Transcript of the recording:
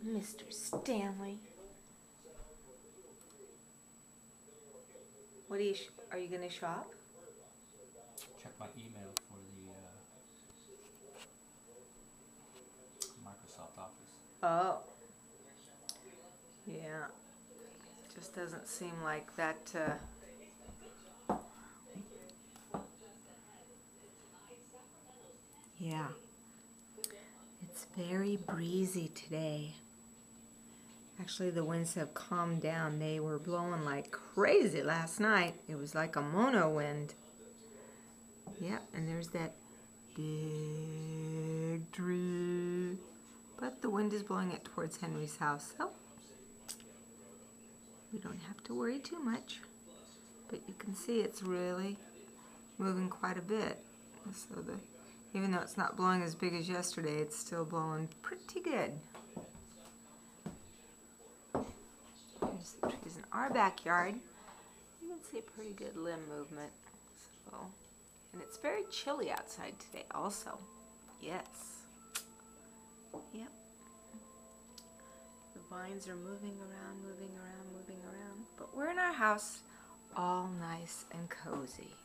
Mr. Stanley. What are you gonna shop? Check my email for the Microsoft Office. Oh. Yeah. Just doesn't seem like that, yeah. It's very breezy today. Actually, the winds have calmed down. They were blowing like crazy last night. It was like a mono wind. Yeah, and there's that big tree. But the wind is blowing it towards Henry's house, so we don't have to worry too much. But you can see it's really moving quite a bit. So even though it's not blowing as big as yesterday, it's still blowing pretty good. Here's the trees in our backyard. You can see a pretty good limb movement. So, and it's very chilly outside today also. Yes. Yep. The vines are moving around, moving around, moving around. But we're in our house all nice and cozy.